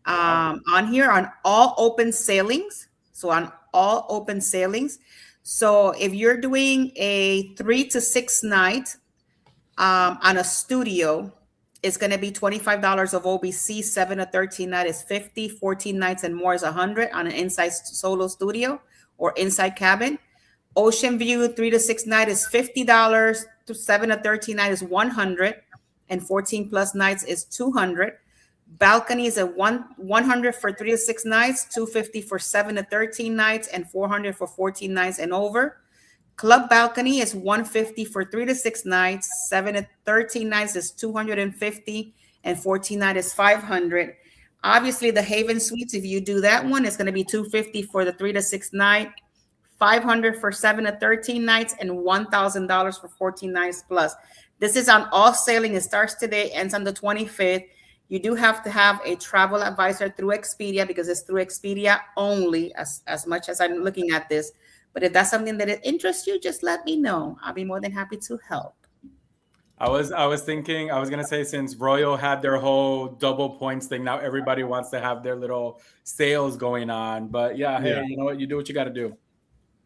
on here on all open sailings. So on all open sailings. So if you're doing a 3 to 6 night on a studio, it's going to be $25 of OBC. 7 to 13 night is $50. 14 nights and more is $100 on an inside solo studio or inside cabin. Ocean View 3 to 6 night is $50. 7 to 13 night is $100, and 14 plus nights is $200. Balcony is at $100 for 3 to 6 nights, $250 for 7 to 13 nights, and $400 for 14 nights and over. Club balcony is $150 for 3 to 6 nights, 7 to 13 nights is $250, and 14 nights is $500. Obviously, the Haven Suites, if you do that one, it's going to be $250 for the 3 to 6 night, $500 for 7 to 13 nights, and $1,000 for 14 nights plus. This is on all sailing. It starts today, ends on the 25th. You do have to have a travel advisor through Expedia, because it's through Expedia only, as much as I'm looking at this. But if that's something that interests you, just let me know. I'll be more than happy to help. I was thinking, I was going to say, since Royal had their whole double points thing, now everybody wants to have their little sales going on. But hey, you know what? You do what you got to do.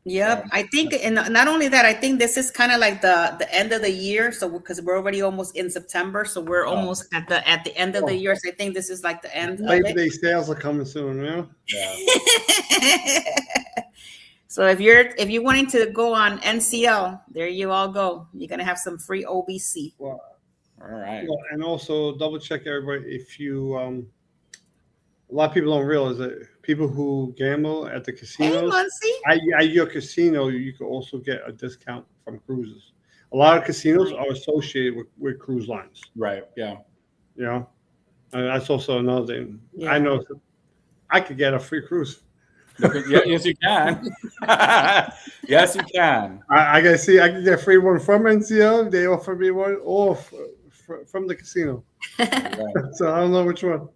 Yep. I think, and not only that, I think this is kind of like the end of the year. So because we're already almost in September, so we're almost at the end of the year. So I think this is like the end. Labor Day sales are coming soon, yeah. So if you're wanting to go on NCL, there you all go. You're gonna have some free OBC. Well, all right. Well, and also double check everybody, if you a lot of people don't realize that people who gamble at the casinos, at your casino, you can also get a discount from cruises. A lot of casinos are associated with cruise lines. Right. Yeah. You know, and that's also another thing. Yeah. I know I could get a free cruise. Yes, you can. Yes, you can. I can see. I can get a free one from NCL. They offer me one off from the casino. Right. So I don't know which one.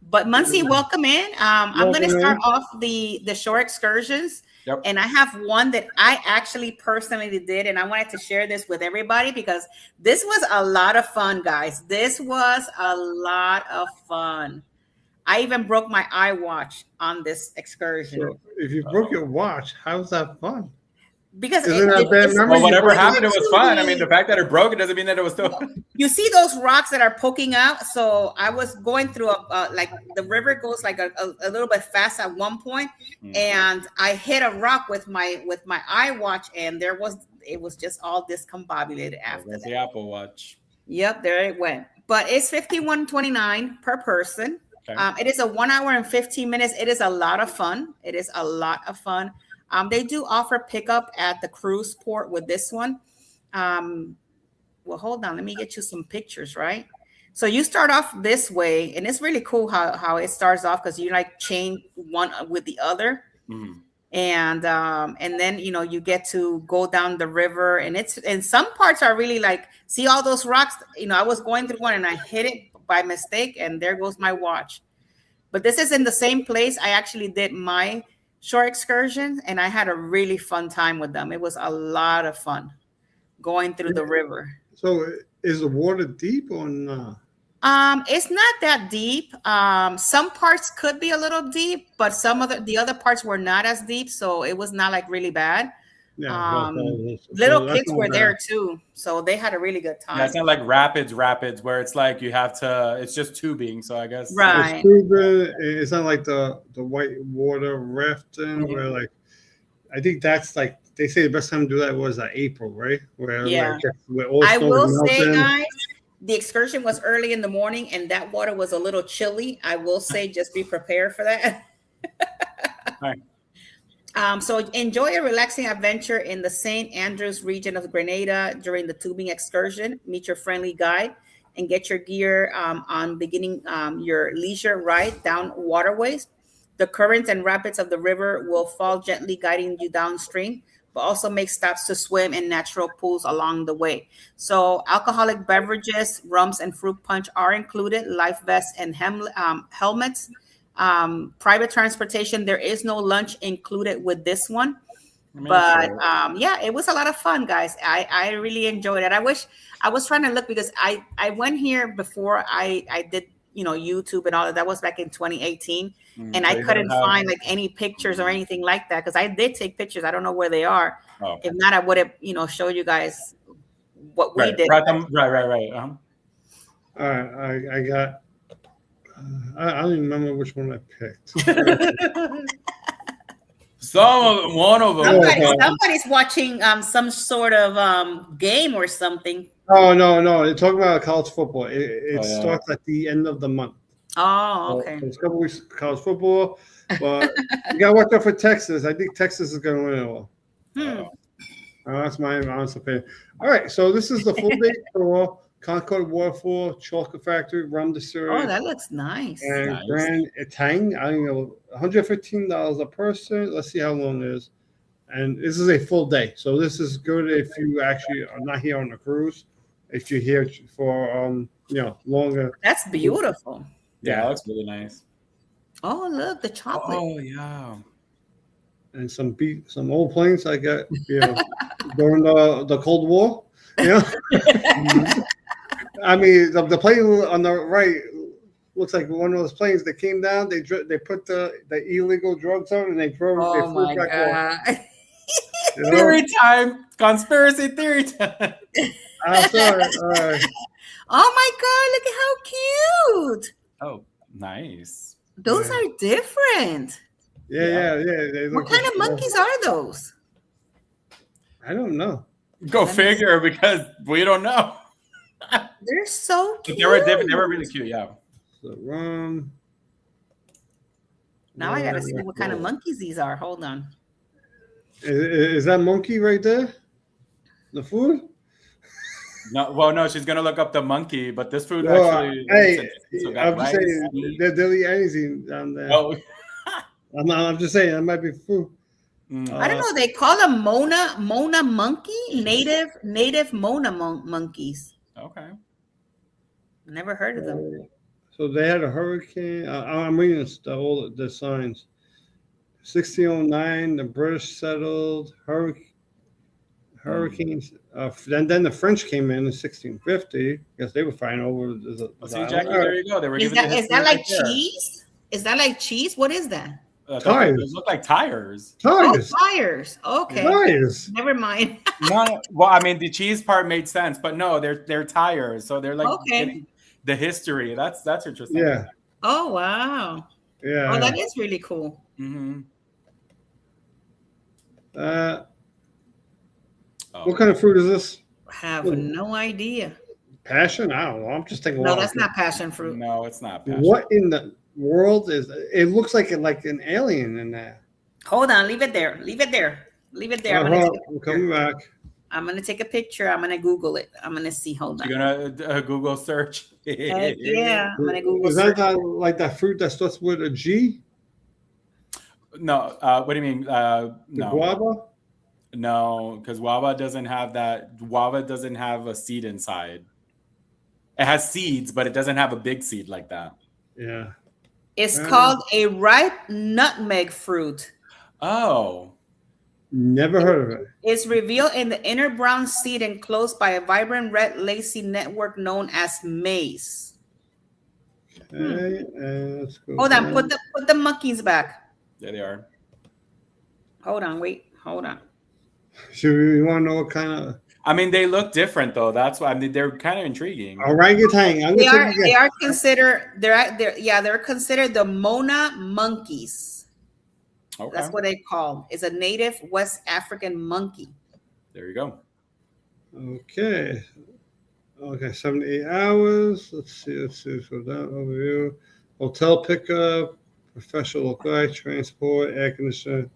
But Muncie, welcome in. I'm going to start off the shore excursions. Yep. And I have one that I actually personally did, and I wanted to share this with everybody because this was a lot of fun, guys. This was a lot of fun. I even broke my iWatch on this excursion. So if you broke your watch, how's that fun? Because whatever happened, it was fun. I mean, the fact that it broke, it doesn't mean that it was still. You see those rocks that are poking out. So I was going through like the river goes like a little bit fast at one point, and I hit a rock with my iWatch, and it was just all discombobulated after that. The Apple Watch. Yep, there it went. But it's $51.29 per person. Okay. It is a 1 hour and 15 minutes. It is a lot of fun. It is a lot of fun. They do offer pickup at the cruise port with this one. Well, hold on. Let me get you some pictures, right? So you start off this way, and it's really cool how it starts off because you like chain one with the other. Mm-hmm. And then, you know, you get to go down the river, and some parts are really like, see all those rocks? You know, I was going through one and I hit it by mistake, and there goes my watch. But this is in the same place I actually did my shore excursions, and I had a really fun time with them. It was a lot of fun going through the river. So is the water deep or not? It's not that deep. Some parts could be a little deep, but some of the other parts were not as deep, so it was not like really bad. Yeah. Little kids were there too, so they had a really good time. Yeah, it's not like rapids where it's like you have to. It's just tubing, so I guess right. It's not like the white water rafting where like I think that's like they say the best time to do that was April, right? Where I will say, guys, the excursion was early in the morning, and that water was a little chilly. I will say, just be prepared for that. All right. So enjoy a relaxing adventure in the St. Andrews region of Grenada during the tubing excursion. Meet your friendly guide and get your gear on beginning your leisure ride down waterways. The currents and rapids of the river will fall gently, guiding you downstream, but also make stops to swim in natural pools along the way. So alcoholic beverages, rums, and fruit punch are included, life vests and helmets. Private transportation, there is no lunch included with this one. But yeah, it was a lot of fun, guys. I really enjoyed it. I was trying to look because I went here before I did YouTube and all that was back in 2018, and I couldn't find like any pictures or anything like that because I did take pictures. I don't know where they are. If not, I would have showed you guys what we did. Right. All right, I got. I don't even remember which one I picked. One of them. Somebody's watching some sort of game or something. Oh no! They're talking about college football. It starts at the end of the month. Oh, okay. So it's a couple weeks of college football, but you gotta watch out for Texas. I think Texas is gonna win it all. That's my honest opinion. All right, so this is the full day tour. Concord Waterfall, Chocolate Factory, Rum Distillery. Oh, that looks nice. And Grand Etang. I don't know, $115 a person. Let's see how long it is. And this is a full day. So this is good if you actually are not here on the cruise. If you're here for longer. That's beautiful. Yeah, that looks really nice. Oh, look, the chocolate. Oh, yeah. And some old planes I got, during the Cold War. I mean, the plane on the right looks like one of those planes that came down. They put the illegal drugs on and they drove. Oh my god! Theory time, conspiracy theory time. Sorry. Oh my god! Look at how cute. Oh, nice. Those are different. Yeah. What kind of monkeys are those? I don't know. Go figure, because we don't know. They're so cute. But they were different. They were really cute, yeah. So, now I gotta see what kind of monkeys these are. Hold on. Is that monkey right there? The food? No, she's gonna look up the monkey, but this food actually. Hey, I'm just saying they'll eat anything down there. Oh. I'm just saying that might be food. I don't know. They call them Mona monkey, native Mona monkeys. Okay. Never heard of them. So they had a hurricane. I'm reading all the signs. 1609, the British settled hurricanes. Then the French came in 1650 because they were fighting over the Jackie, there you go. They were is that like cheese? Is that like cheese? What is that? Tires. Those look like tires. Tires. Okay. Tires. Never mind. No, well, I mean, the cheese part made sense, but no, they're tires. So they're like the history. That's interesting. Yeah. Oh wow. Yeah. Oh, that is really cool. Mm-hmm. What kind of fruit is this? I have no idea. Passion? I don't know. I'm just thinking. No, that's not passion fruit. No, it's not passion. What in the world is it? Looks like an alien in there. Hold on, leave it there. I'm coming back. I'm gonna take a picture. I'm gonna Google it. I'm gonna see. Hold on. You're gonna Google search. Yeah, I'm gonna Google. Is search. that like that fruit that starts with a G? No. What do you mean? The guava? No, because guava doesn't have that. Guava doesn't have a seed inside. It has seeds, but it doesn't have a big seed like that. Yeah. It's called a ripe nutmeg fruit. Oh. Never heard of it. It's revealed in the inner brown seed enclosed by a vibrant red lacy network known as maize. Okay, let's go. Hold on, put the monkeys back. There they are. Hold on, wait, hold on. You want to know what kind of? I mean, they look different though. That's why. I mean, they're kind of intriguing. Orangutan. They are considered. They're considered the Mona monkeys. Okay. That's what they call. It's a native West African monkey. There you go. Okay. 78 hours. Let's see. So that overview. Hotel pickup, professional guide, transport, air conditioner.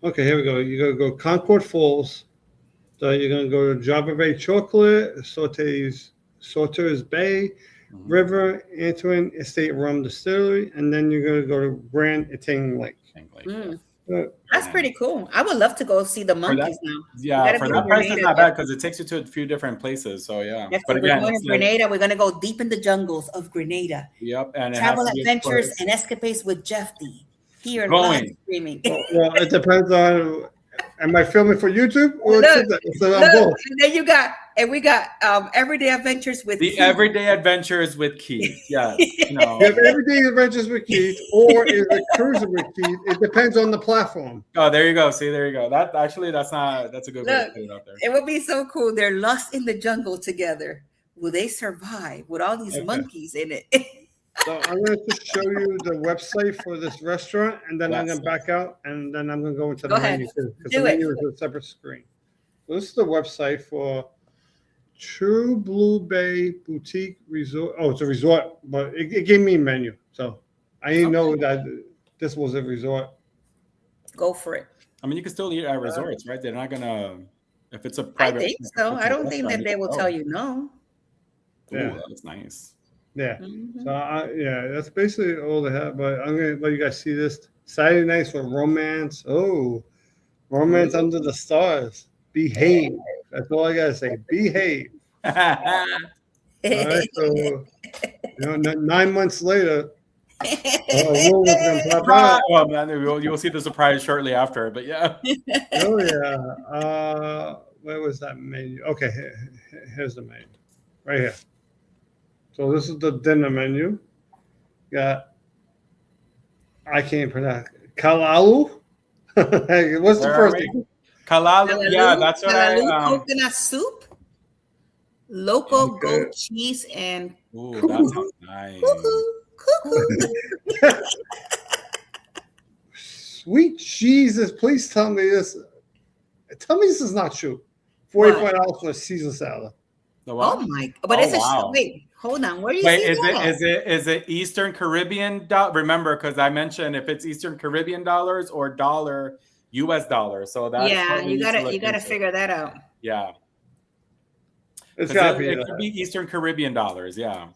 Okay, here we go. You're gonna go Concord Falls. So you're gonna go to Java Bay Chocolate, Sauter's Bay, River, Antoine Estate Rum Distillery, and then you're gonna go to Grand Etang Lake. That's pretty cool. I would love to go see the monkeys now. Yeah, for that price, it's not bad because it takes you to a few different places. So yeah, but again, we're going to Grenada. We're going to go deep in the jungles of Grenada. Yep, and travel adventures and escapades with Jeff D. Here live streaming. Well, it depends on. Am I filming for YouTube or look, both? And then we got Everyday Adventures with the Keith. Everyday Adventures with Keith. Yes. You have Everyday Adventures with Keith, or is it Cruising with Keith? It depends on the platform. Oh, there you go. See, there you go. That's a good way to put it out there. It would be so cool. They're lost in the jungle together. Will they survive with all these monkeys in it? So I'm going to show you the website for this restaurant, and then I'm going to back out, and then I'm going to go into the menu too, because the menu is a separate screen. So this is the website for True Blue Bay Boutique Resort. Oh, it's a resort, but it gave me a menu, so I didn't know that this was a resort. Go for it. I mean, you can still eat at resorts, right? They're not gonna if it's a private. I think so. I don't think that they will tell you no. Yeah, that's nice. Yeah. So that's basically all they have. But I'm gonna let you guys see this Saturday nights for romance. Oh, romance under the stars. Behave. That's all I gotta say. Behave. All right. So 9 months later, well, man, you'll see the surprise shortly after. But yeah. Oh yeah. Where was that menu? Okay, here's the menu. Right here. So this is the dinner menu. I can't pronounce Kalalu. What's the first thing? Kalalu. Yeah, that's what coconut soup, local goat cheese, and that sounds nice. Sweet Jesus, please tell me this. Tell me this is not true. $45 for a Caesar salad. Oh my! But wait, hold on. Where are you? Wait, is it Eastern Caribbean? Remember, because I mentioned if it's Eastern Caribbean dollars or dollar, U.S. dollars. So that's you gotta figure that out. Yeah, it could be Eastern Caribbean dollars. Yeah.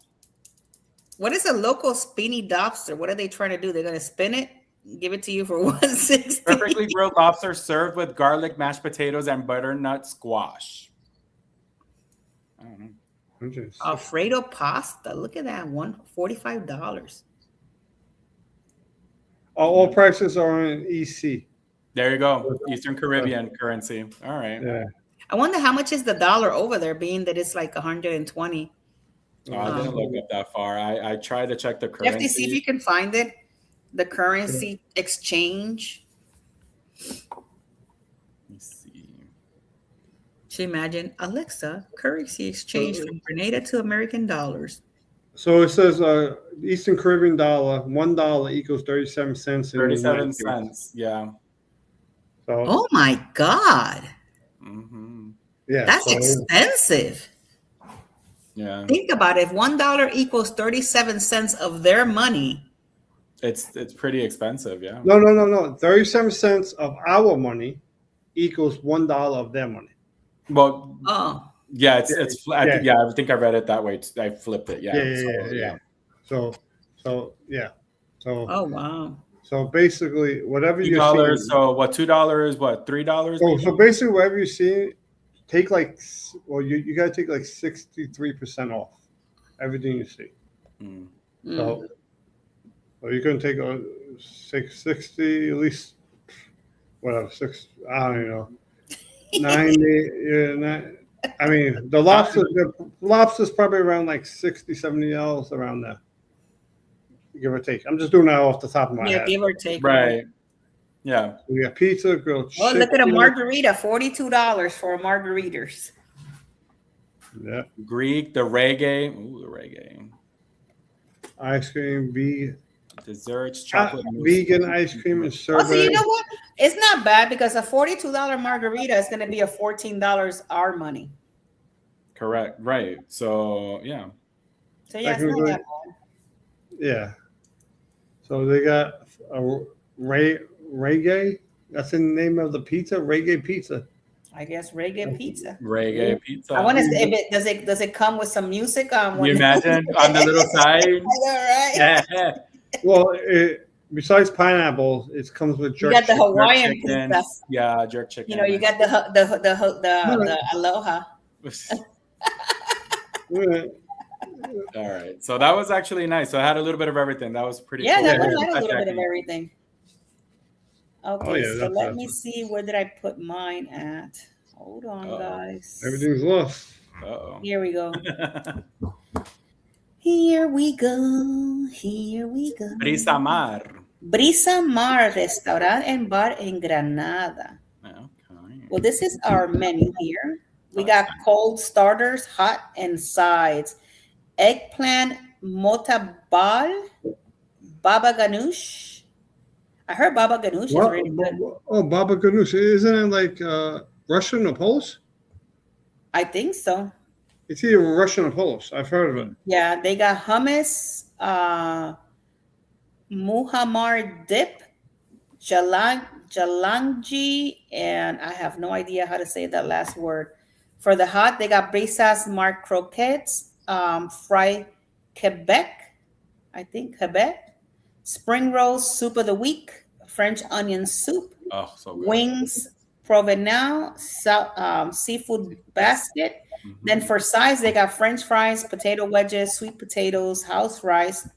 What is a local spiny lobster? What are they trying to do? They're gonna spin it, give it to you for $160. Perfectly grilled lobster served with garlic, mashed potatoes, and butternut squash. I don't know. Alfredo pasta. Look at that one. $45. All prices are in EC. There you go. Eastern Caribbean currency. All right. Yeah. I wonder how much is the dollar over there, being that it's like 120. I didn't look up that far. I tried to check the currency. You have to see if you can find it. The currency exchange. To imagine, Alexa, currency exchange from Grenada to American dollars. So it says Eastern Caribbean dollar, $1 equals 37 cents. 37 cents, yeah. So, oh my God. Mm-hmm. Yeah, that's expensive. Yeah. Think about it. If $1 equals 37 cents of their money. It's pretty expensive, yeah. No. 37 cents of our money equals $1 of their mony. Well, yeah, it's I think I read it that way. I flipped it. Yeah. So oh wow. So basically, whatever you $2. So what? $2? What? $3? So basically, whatever you see, take you got to take like 63% off everything you see. So you can take 60 at least, whatever 6. I don't know. 90. Yeah, I mean, the lobster's probably around like $60-$70 around there, give or take. I'm just doing that off the top of my head. Yeah, give or take. Right. Yeah. We got pizza, grilled chicken. Oh, look at a margarita, $42 for margaritas. Yeah. Greek, the reggae. Ooh, the reggae. Ice cream, Desserts, chocolate mousse. vegan ice cream and Oh, so sorbet. you know what? It's not bad because a $42 margarita is going to be a $14 our money. Correct. Right. So, yeah. So, yeah, it's not that bad. Yeah. So they got a reggae. That's the name of the pizza. Reggae pizza. I guess reggae pizza. Reggae pizza. I want to say, does it come with some music on? Can you imagine on the little side? Right. Yeah. Well, besides pineapple, it comes with jerk. You got the Hawaiian chicken. pizza. Yeah, jerk chicken. You know, you got the aloha. All right. So that was actually nice. So I had a little bit of everything. That was pretty cool. Yeah, that was a little bit of everything. Okay, Oh, yeah, so let me see, where did I put mine at? Hold on, guys. Everything's lost. Uh-oh. Here we go. Here we go. Here we go. Brisa Mar. Brisa Mar Restaurant and Bar en Granada. Okay. Well, this is our menu here. We got cold starters, hot and sides. Eggplant motabal, baba ganoush. I heard baba ganoush is really good. Oh, baba ganoush. Isn't it like Russian or Polish? I think so. It's either Russian or Polish. I've heard of it. Yeah, they got hummus, muhammar dip, jalangji, and I have no idea how to say that last word. For the hot, they got brisas mar croquettes, fried Quebec, I think Quebec, spring rolls, soup of the week, French onion soup, so good. wings, provenal, seafood basket. Mm-hmm. Then for sides, they got French fries, potato wedges, sweet potatoes, house rice,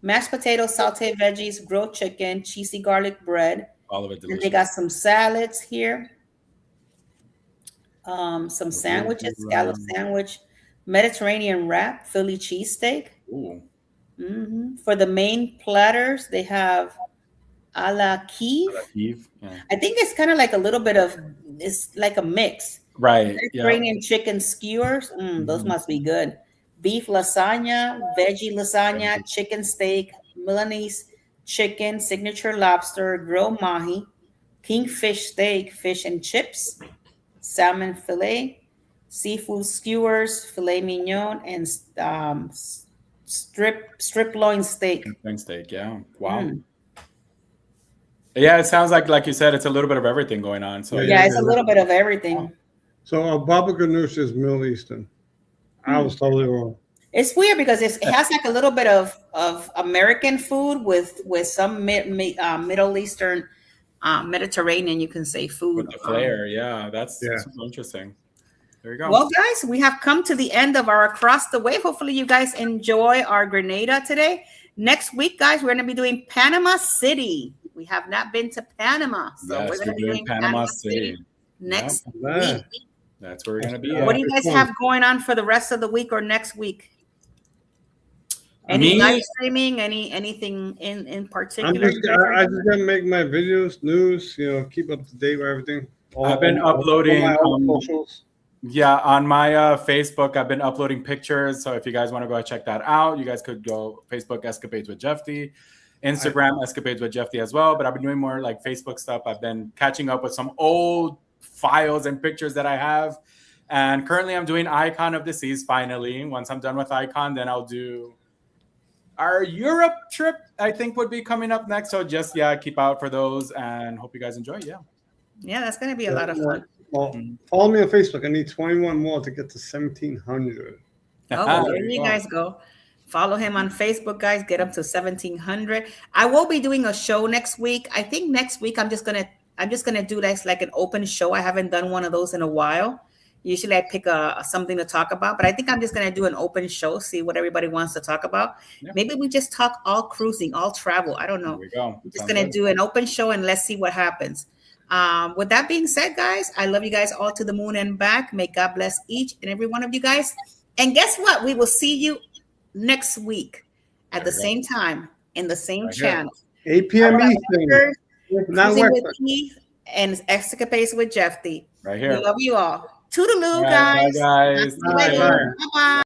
mashed potatoes, sauteed veggies, grilled chicken, cheesy garlic bread. All of it delicious. And they got some salads here. Some sandwiches, scallop sandwich, Mediterranean wrap, Philly cheesesteak. Ooh. Mm-hmm. For the main platters, they have a la Kiev. Yeah. I think it's kind of like a little bit of, it's like a mix. Right. Mediterranean chicken skewers. Those must be good. Beef lasagna, veggie lasagna, chicken steak, Milanese chicken, signature lobster, grilled mahi, kingfish steak, fish and chips, salmon fillet, seafood skewers, filet mignon, and strip loin steak. Steak, yeah. Wow. Yeah, it sounds like you said, it's a little bit of everything going on. So yeah, it's a little bit of everything. So baba ganoush is Middle Eastern. I was totally wrong. It's weird because it has like a little bit of American food with some Middle Eastern, Mediterranean, you can say, food. With the flair, that's super interesting. There you go. Well, guys, we have come to the end of our Across the Wave. Hopefully you guys enjoy our Grenada today. Next week, guys, we're going to be doing Panama City. We have not been to Panama, so we're going to be doing Panama City next week. That's where we're going to be. What do you guys have going on for the rest of the week or next week? Any live streaming? Anything in particular? I just gotta make my videos, news. Keep up to date with everything. I've been uploading. On my Facebook, I've been uploading pictures. So if you guys want to go check that out, you guys could go Facebook Escapades with Jeffy, Instagram Escapades with Jeffy as well. But I've been doing more like Facebook stuff. I've been catching up with some old files and pictures that I have. And currently I'm doing Icon of the Seas finally. Once I'm done with Icon, then I'll do our Europe trip, I think, would be coming up next. So just, keep out for those and hope you guys enjoy. Yeah, that's going to be a lot of fun. Well, follow me on Facebook. I need 21 more to get to 1,700. Oh, there you guys go. Follow him on Facebook, guys. Get up to 1,700. I will be doing a show next week. I think next week I'm just gonna do like an open show. I haven't done one of those in a while. Usually I pick something to talk about, but I think I'm just going to do an open show, see what everybody wants to talk about. Yeah. Maybe we just talk all cruising, all travel. I don't know. There we go. I'm just going to do an open show and let's see what happens. With that being said, guys, I love you guys all to the moon and back. May God bless each and every one of you guys. And guess what? We will see you next week at the same time in the same channel. 8 p.m. Eastern. Cruising with Keith and Escapades with Jeffy. Right here. We love you all. Toodaloo, Bye, guys. guys. Bye. Bye-bye.